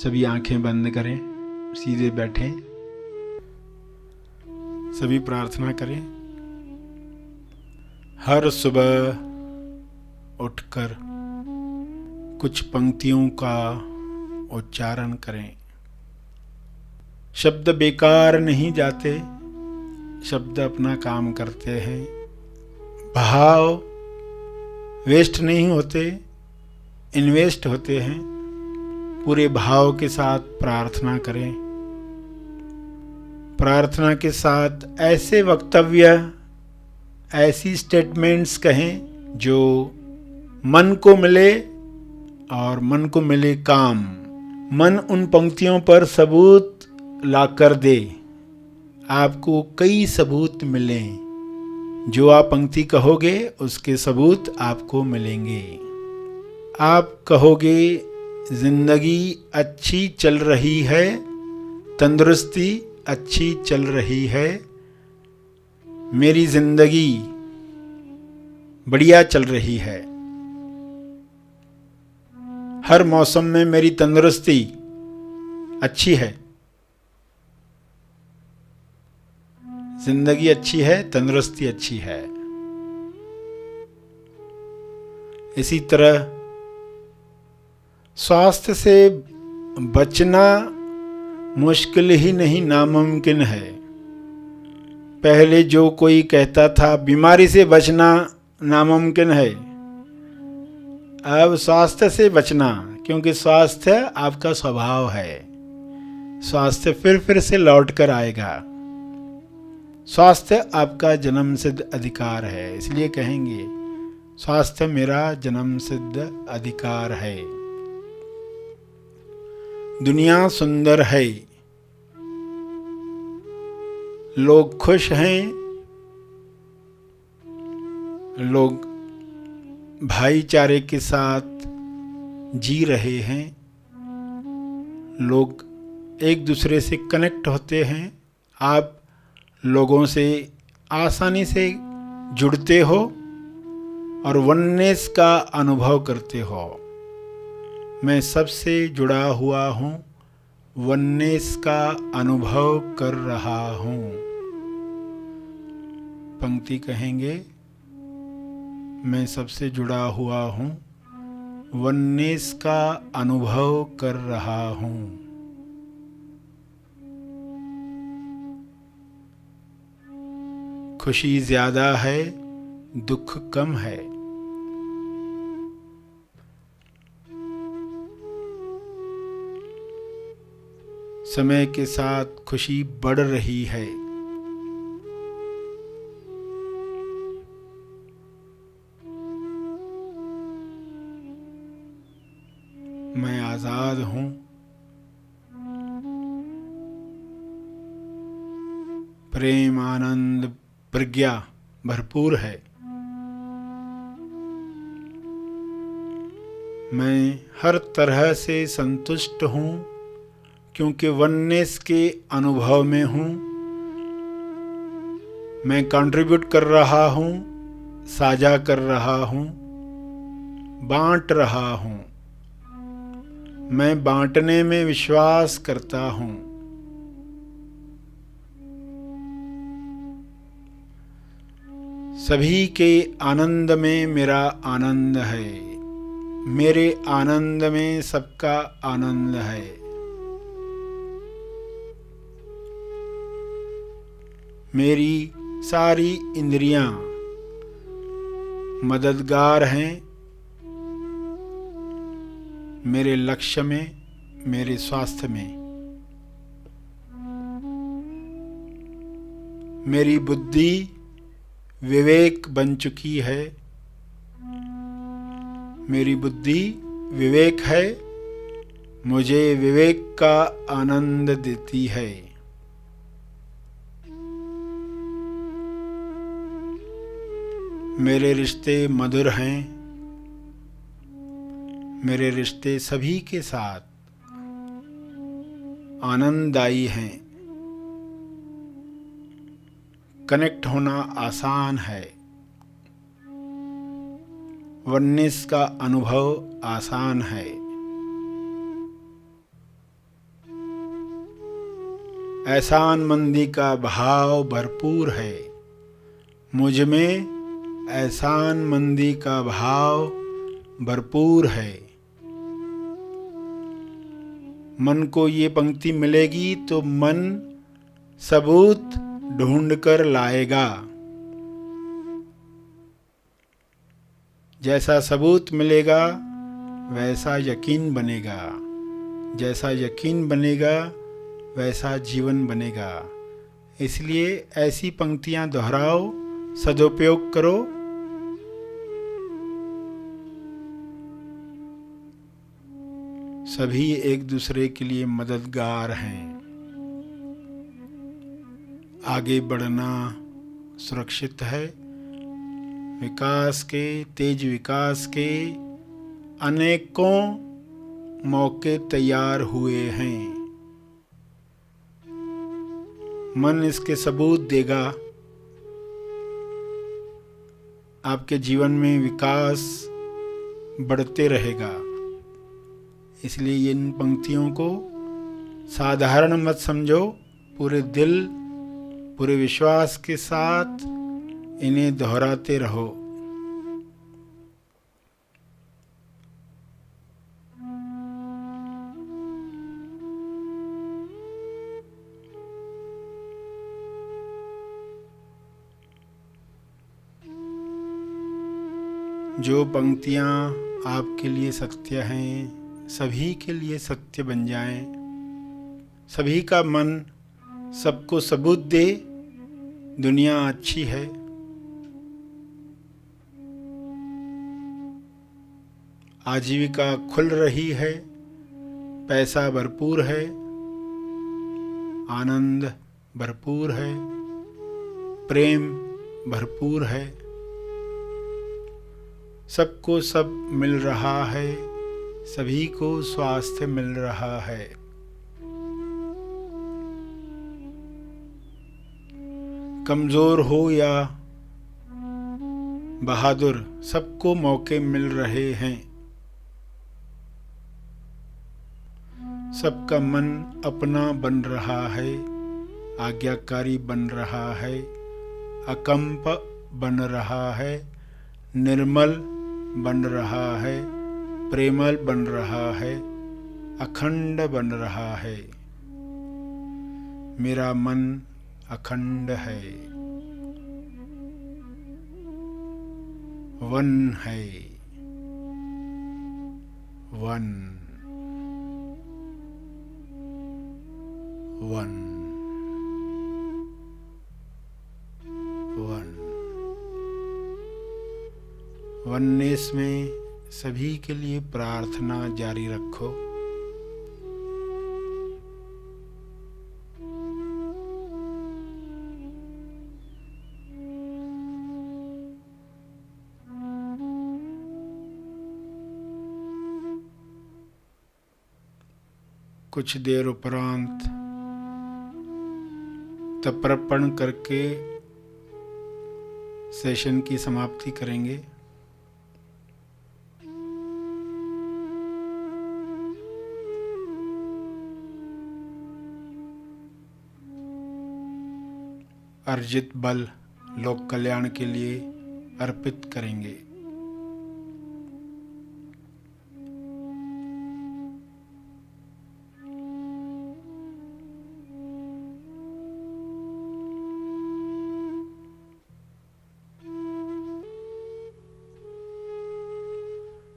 सभी आंखें बंद करें, सीधे बैठें, सभी प्रार्थना करें। हर सुबह उठकर कुछ पंक्तियों का उच्चारण करें। शब्द बेकार नहीं जाते, शब्द अपना काम करते हैं। भाव वेस्ट नहीं होते, इन्वेस्ट होते हैं। पूरे भाव के साथ प्रार्थना करें। प्रार्थना के साथ ऐसे वक्तव्य, ऐसी स्टेटमेंट्स कहें जो मन को मिले और मन को मिले काम। मन उन पंक्तियों पर सबूत लाकर दे। आपको कई सबूत मिलें। जो आप पंक्ति कहोगे उसके सबूत आपको मिलेंगे। आप कहोगे जिंदगी अच्छी चल रही है, तंदुरुस्ती अच्छी चल रही है, मेरी जिंदगी बढ़िया चल रही है, हर मौसम में मेरी तंदुरुस्ती अच्छी है। जिंदगी अच्छी है, तंदुरुस्ती अच्छी है। इसी तरह स्वास्थ्य से बचना मुश्किल ही नहीं, नामुमकिन है। पहले जो कोई कहता था बीमारी से बचना नामुमकिन है, अब स्वास्थ्य से बचना, क्योंकि स्वास्थ्य आपका स्वभाव है। स्वास्थ्य फिर से लौट कर आएगा। स्वास्थ्य आपका जन्मसिद्ध अधिकार है, इसलिए कहेंगे स्वास्थ्य मेरा जन्मसिद्ध अधिकार है। दुनिया सुंदर है, लोग खुश हैं, लोग भाईचारे के साथ जी रहे हैं, लोग एक दूसरे से कनेक्ट होते हैं। आप लोगों से आसानी से जुड़ते हो और वननेस का अनुभव करते हो। मैं सबसे जुड़ा हुआ हूँ, वननेस का अनुभव कर रहा हूँ। पंक्ति कहेंगे, मैं सबसे जुड़ा हुआ हूँ, वननेस का अनुभव कर रहा हूँ। खुशी ज्यादा है, दुख कम है। समय के साथ खुशी बढ़ रही है। मैं आजाद हूँ। प्रेम, आनंद, प्रज्ञा भरपूर है। मैं हर तरह से संतुष्ट हूँ, क्योंकि वननेस के अनुभव में हूँ। मैं कंट्रीब्यूट कर रहा हूँ, साझा कर रहा हूँ, बांट रहा हूँ। मैं बांटने में विश्वास करता हूँ। सभी के आनंद में मेरा आनंद है, मेरे आनंद में सबका आनंद है। मेरी सारी इंद्रियां मददगार हैं मेरे लक्ष्य में, मेरे स्वास्थ्य में। मेरी बुद्धि विवेक बन चुकी है। मेरी बुद्धि विवेक है, मुझे विवेक का आनंद देती है। मेरे रिश्ते मधुर हैं। मेरे रिश्ते सभी के साथ आनंददायी हैं। कनेक्ट होना आसान है। वननेस का अनुभव आसान है। एहसान मंदी का भाव भरपूर है। मुझ में एहसान मंदी का भाव भरपूर है। मन को ये पंक्ति मिलेगी तो मन सबूत ढूंढ कर लाएगा। जैसा सबूत मिलेगा वैसा यकीन बनेगा, जैसा यकीन बनेगा वैसा जीवन बनेगा। इसलिए ऐसी पंक्तियां दोहराओ, सदुपयोग करो। सभी एक दूसरे के लिए मददगार हैं। आगे बढ़ना सुरक्षित है। विकास के, तेज विकास के अनेकों मौके तैयार हुए हैं। मन इसके सबूत देगा। आपके जीवन में विकास बढ़ते रहेगा। इसलिए इन पंक्तियों को साधारण मत समझो, पूरे दिल, पूरे विश्वास के साथ इन्हें दोहराते रहो। जो पंक्तियाँ आपके लिए सत्य हैं, सभी के लिए सत्य बन जाएं। सभी का मन सबको सबूत दे, दुनिया अच्छी है। आजीविका खुल रही है, पैसा भरपूर है, आनंद भरपूर है, प्रेम भरपूर है, सबको सब मिल रहा है, सभी को स्वास्थ्य मिल रहा है। कमजोर हो या बहादुर, सबको मौके मिल रहे हैं। सबका मन अपना बन रहा है, आज्ञाकारी बन रहा है, अकंप बन रहा है, निर्मल बन रहा है, प्रेमल बन रहा है, अखंड बन रहा है। मेरा मन अखंड है, वन है, वन, वन, वन। वननेस में सभी के लिए प्रार्थना जारी रखो। कुछ देर उपरांत तर्पण करके सेशन की समाप्ति करेंगे। अर्जित बल लोक कल्याण के लिए अर्पित करेंगे।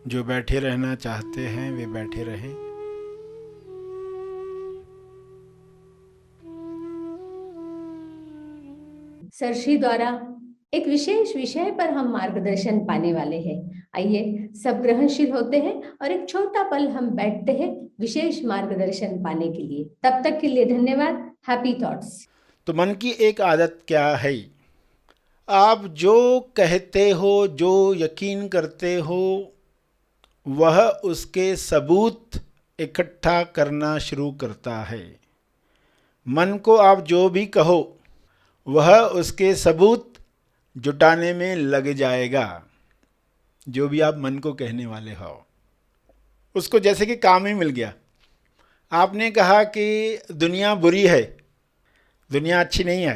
जो बैठे रहना चाहते हैं वे बैठे रहें। सर श्री द्वारा एक विशेष विषय पर हम मार्गदर्शन पाने वाले हैं। आइए सब ग्रहणशील होते हैं और एक छोटा पल हम बैठते हैं विशेष मार्गदर्शन पाने के लिए। तब तक के लिए धन्यवाद। Happy thoughts. तो मन की एक आदत क्या है? आप जो कहते हो, जो यकीन करते हो, वह उसके सबूत इकट्ठा करना शुरू करता है। मन को आप जो भी कहो वह उसके सबूत जुटाने में लग जाएगा। जो भी आप मन को कहने वाले हो उसको जैसे कि काम ही मिल गया। आपने कहा कि दुनिया बुरी है, दुनिया अच्छी नहीं है,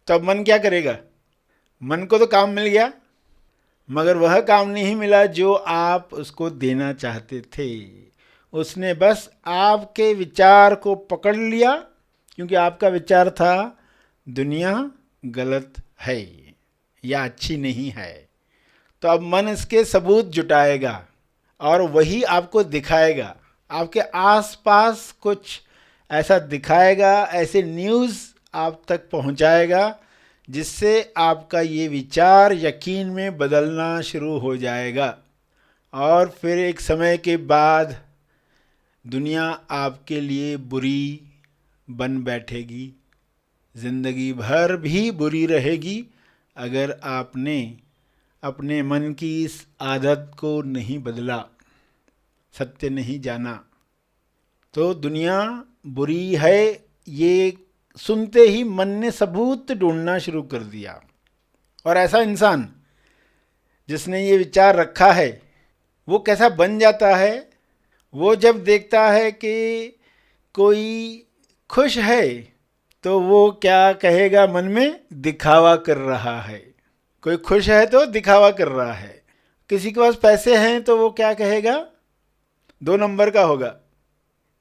तो अब मन क्या करेगा? मन को तो काम मिल गया, मगर वह काम नहीं मिला जो आप उसको देना चाहते थे। उसने बस आपके विचार को पकड़ लिया, क्योंकि आपका विचार था दुनिया गलत है या अच्छी नहीं है। तो अब मन इसके सबूत जुटाएगा और वही आपको दिखाएगा, आपके आसपास कुछ ऐसा दिखाएगा, ऐसे न्यूज़ आप तक पहुंचाएगा जिससे आपका ये विचार यकीन में बदलना शुरू हो जाएगा। और फिर एक समय के बाद दुनिया आपके लिए बुरी बन बैठेगी, ज़िंदगी भर भी बुरी रहेगी अगर आपने अपने मन की इस आदत को नहीं बदला, सत्य नहीं जाना। तो दुनिया बुरी है ये सुनते ही मन ने सबूत ढूंढना शुरू कर दिया। और ऐसा इंसान जिसने ये विचार रखा है वो कैसा बन जाता है? वो जब देखता है कि कोई खुश है तो वो क्या कहेगा मन में? दिखावा कर रहा है। कोई खुश है तो दिखावा कर रहा है। किसी के पास पैसे हैं तो वो क्या कहेगा? 2 नंबर का होगा।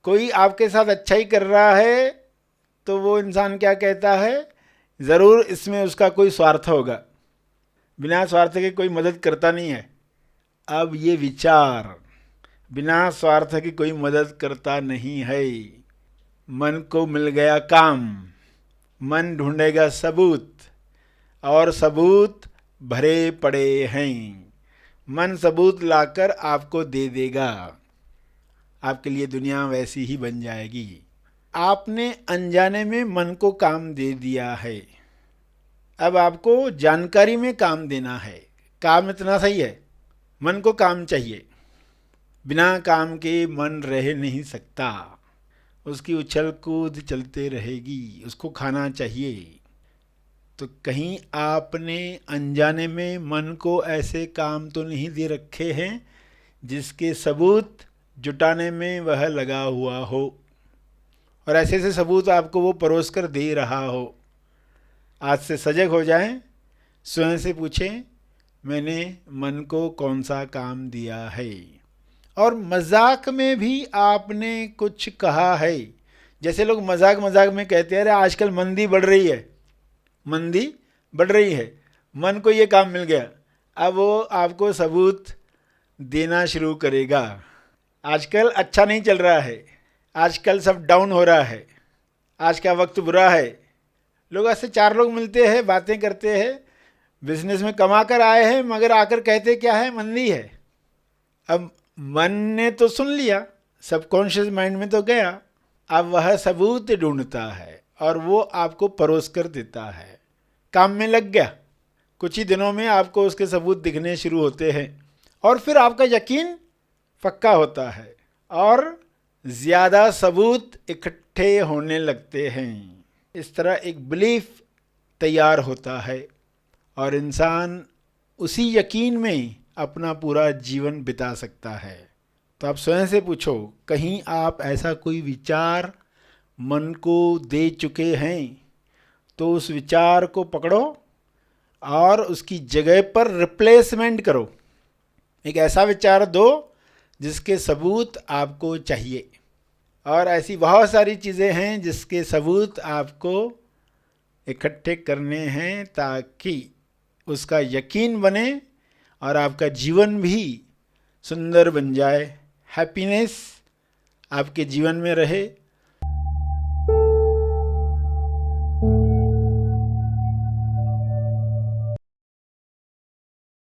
कोई आपके साथ अच्छा ही कर रहा है तो वो इंसान क्या कहता है? ज़रूर इसमें उसका कोई स्वार्थ होगा, बिना स्वार्थ के कोई मदद करता नहीं है। अब ये विचार बिना स्वार्थ की कोई मदद करता नहीं है। मन को मिल गया काम, मन ढूंढेगा सबूत, और सबूत भरे पड़े हैं। मन सबूत लाकर आपको दे देगा, आपके लिए दुनिया वैसी ही बन जाएगी। आपने अनजाने में मन को काम दे दिया है, अब आपको जानकारी में काम देना है। काम इतना सही है, मन को काम चाहिए, बिना काम के मन रह नहीं सकता, उसकी उछल कूद चलते रहेगी, उसको खाना चाहिए। तो कहीं आपने अनजाने में मन को ऐसे काम तो नहीं दे रखे हैं जिसके सबूत जुटाने में वह लगा हुआ हो, और ऐसे ऐसे सबूत आपको वो परोस कर दे रहा हो। आज से सजग हो जाएं, स्वयं से पूछें मैंने मन को कौन सा काम दिया है। और मजाक में भी आपने कुछ कहा है, जैसे लोग मजाक मजाक में कहते हैं अरे आजकल मंदी बढ़ रही है, मंदी बढ़ रही है, मन को ये काम मिल गया। अब वो आपको सबूत देना शुरू करेगा, आजकल अच्छा नहीं चल रहा है, आजकल सब डाउन हो रहा है, आज का वक्त बुरा है। लोग ऐसे 4 लोग मिलते हैं, बातें करते हैं, बिजनेस में कमा कर आए हैं, मगर आकर कहते क्या है? मंदी है। अब मन ने तो सुन लिया, सबकॉन्शियस माइंड में तो गया, अब वह सबूत ढूंढता है और वो आपको परोस कर देता है। काम में लग गया, कुछ ही दिनों में आपको उसके सबूत दिखने शुरू होते हैं और फिर आपका यकीन पक्का होता है और ज़्यादा सबूत इकट्ठे होने लगते हैं। इस तरह एक बिलीफ तैयार होता है और इंसान उसी यकीन में अपना पूरा जीवन बिता सकता है। तो आप स्वयं से पूछो, कहीं आप ऐसा कोई विचार मन को दे चुके हैं तो उस विचार को पकड़ो और उसकी जगह पर रिप्लेसमेंट करो। एक ऐसा विचार दो जिसके सबूत आपको चाहिए। और ऐसी बहुत सारी चीज़ें हैं जिसके सबूत आपको इकट्ठे करने हैं ताकि उसका यकीन बने और आपका जीवन भी सुंदर बन जाए, हैप्पीनेस आपके जीवन में रहे,